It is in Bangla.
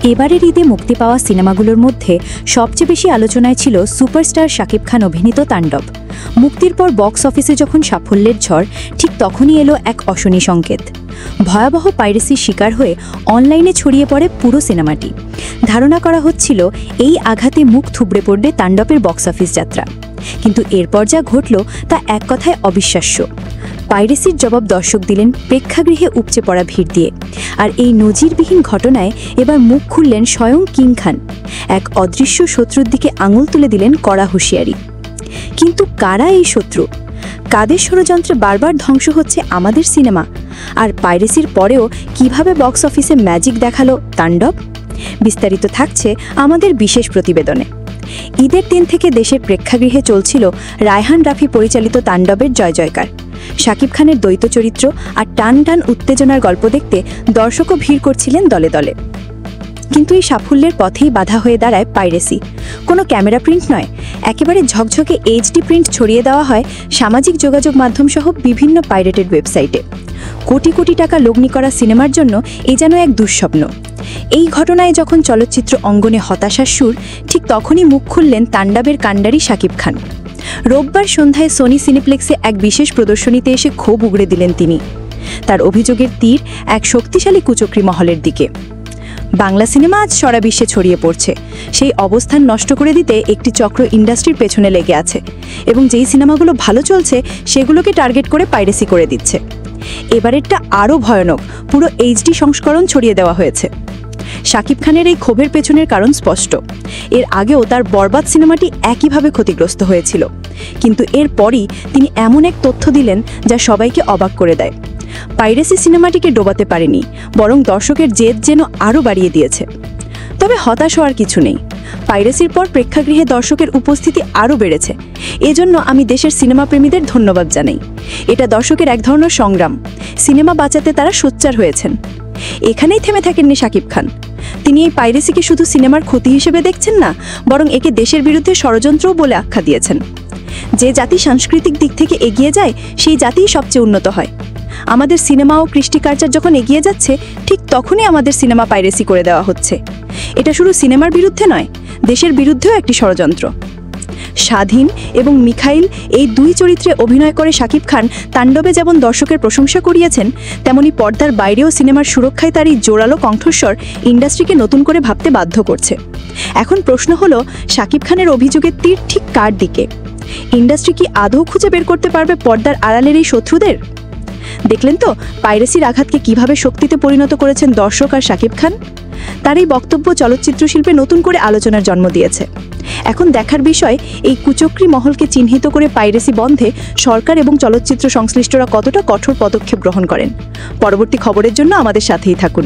এবারের ঈদে মুক্তি পাওয়া সিনেমাগুলোর মধ্যে সবচেয়ে বেশি আলোচনায় ছিল সুপারস্টার শাকিব খান অভিনীত তাণ্ডব। মুক্তির পর বক্স অফিসে যখন সাফল্যের ঝড়, ঠিক তখনই এলো এক অশনি সংকেত। ভয়াবহ পাইরেসির শিকার হয়ে অনলাইনে ছড়িয়ে পড়ে পুরো সিনেমাটি। ধারণা করা হচ্ছিল এই আঘাতে মুখ থুবড়ে পড়বে তাণ্ডবের বক্স অফিস যাত্রা, কিন্তু এরপর যা ঘটল তা এক কথায় অবিশ্বাস্য। পাইরেসির জবাব দর্শক দিলেন প্রেক্ষাগৃহে উপচে পড়া ভিড় দিয়ে। আর এই নজিরবিহীন ঘটনায় এবার মুখ খুললেন স্বয়ং কিং খান। এক অদৃশ্য শত্রুর দিকে আঙুল তুলে দিলেন কড়া হুঁশিয়ারি। কিন্তু কারা এই শত্রু? কাদের ষড়যন্ত্রে বারবার ধ্বংস হচ্ছে আমাদের সিনেমা? আর পাইরেসির পরেও কিভাবে বক্স অফিসে ম্যাজিক দেখালো তাণ্ডব? বিস্তারিত থাকছে আমাদের বিশেষ প্রতিবেদনে। ঈদের দিন থেকে দেশের প্রেক্ষাগৃহে চলছিল রায়হান রাফি পরিচালিত তাণ্ডবের জয় জয়কার। শাকিব খানের দ্বৈত চরিত্র আর টান টান উত্তেজনার গল্প দেখতে দর্শকও ভিড় করছিলেন দলে দলে। কিন্তু এই সাফল্যের পথেই বাধা হয়ে দাঁড়ায় পাইরেসি। কোনো ক্যামেরা প্রিন্ট নয়, একেবারে ঝকঝকে এইচডি প্রিন্ট ছড়িয়ে দেওয়া হয় সামাজিক যোগাযোগ মাধ্যম সহ বিভিন্ন পাইরেটেড ওয়েবসাইটে। কোটি কোটি টাকা লগ্নি করা সিনেমার জন্য এ যেন এক দুঃস্বপ্ন। এই ঘটনায় যখন চলচ্চিত্র অঙ্গনে হতাশার সুর, ঠিক তখনই মুখ খুললেন তাণ্ডবের কাণ্ডারি শাকিব খান। রোববার সন্ধ্যায় সোনি সিনেপ্লেক্সে এক বিশেষ প্রদর্শনীতে এসে ক্ষোভ উগড়ে দিলেন তিনি। তার অভিযোগের তীর এক শক্তিশালী কুচক্রী মহলের দিকে। বাংলা সিনেমা আজ সারা বিশ্বে ছড়িয়ে পড়ছে। সেই অবস্থান নষ্ট করে দিতে একটি চক্র ইন্ডাস্ট্রির পেছনে লেগে আছে, এবং যেই সিনেমাগুলো ভালো চলছে সেগুলোকে টার্গেট করে পাইরেসি করে দিচ্ছে। এবারেরটা আরও ভয়ানক, পুরো এইচডি সংস্করণ ছড়িয়ে দেওয়া হয়েছে। শাকিব খানের এই ক্ষোভের পেছনের কারণ স্পষ্ট। এর আগেও তার বরবাদ সিনেমাটি একইভাবে ক্ষতিগ্রস্ত হয়েছিল, কিন্তু এরপরই তিনি এমন এক তথ্য দিলেন যা সবাইকে অবাক করে দেয়। পাইরেসি সিনেমাটিকে ডোবাতে পারেনি, বরং দর্শকের জেদ যেন আরও বাড়িয়ে দিয়েছে। তবে হতাশ হওয়ার কিছু নেই। পাইরেসির পর প্রেক্ষাগৃহে দর্শকের উপস্থিতি আরও বেড়েছে। এজন্য আমি দেশের সিনেমা প্রেমীদের ধন্যবাদ জানাই। এটা দর্শকের এক ধরনের সংগ্রাম। সিনেমা বাঁচাতে তারা সোচ্চার হয়েছেন। এখানেই থেমে থাকেননি শাকিব খান। তিনি এই পাইরেসিকে শুধু সিনেমার ক্ষতি হিসেবে দেখছেন না, বরং একে দেশের বিরুদ্ধে ষড়যন্ত্রও বলে আখ্যা দিয়েছেন। যে জাতি সাংস্কৃতিক দিক থেকে এগিয়ে যায়, সেই জাতিই সবচেয়ে উন্নত হয়। আমাদের সিনেমা ও কৃষ্টি কালচার যখন এগিয়ে যাচ্ছে, ঠিক তখনই আমাদের সিনেমা পাইরেসি করে দেওয়া হচ্ছে। এটা শুধু সিনেমার বিরুদ্ধে নয়, দেশের বিরুদ্ধেও একটি ষড়যন্ত্র। স্বাধীন এবং মিখাইল এই দুই চরিত্রে অভিনয় করে শাকিব খান তাণ্ডবে যেমন দর্শকের প্রশংসা করিয়েছেন, তেমনি পর্দার বাইরেও সিনেমার সুরক্ষায় তার এই জোরালো কণ্ঠস্বর ইন্ডাস্ট্রিকে নতুন করে ভাবতে বাধ্য করছে। এখন প্রশ্ন হলো, শাকিব খানের অভিযোগের তীর ঠিক কার দিকে? ইন্ডাস্ট্রি কি আদৌ খুঁজে বের করতে পারবে পর্দার আড়ালের এই শত্রুদের? দেখলেন তো পাইরেসির আঘাতকে কিভাবে শক্তিতে পরিণত করেছেন দর্শক আর শাকিব খান। তার এই বক্তব্য চলচ্চিত্র শিল্পে নতুন করে আলোচনার জন্ম দিয়েছে। এখন দেখার বিষয়, এই কুচক্রী মহলকে চিহ্নিত করে পাইরেসি বন্ধে সরকার এবং চলচ্চিত্র সংশ্লিষ্টরা কতটা কঠোর পদক্ষেপ গ্রহণ করেন। পরবর্তী খবরের জন্য আমাদের সাথেই থাকুন।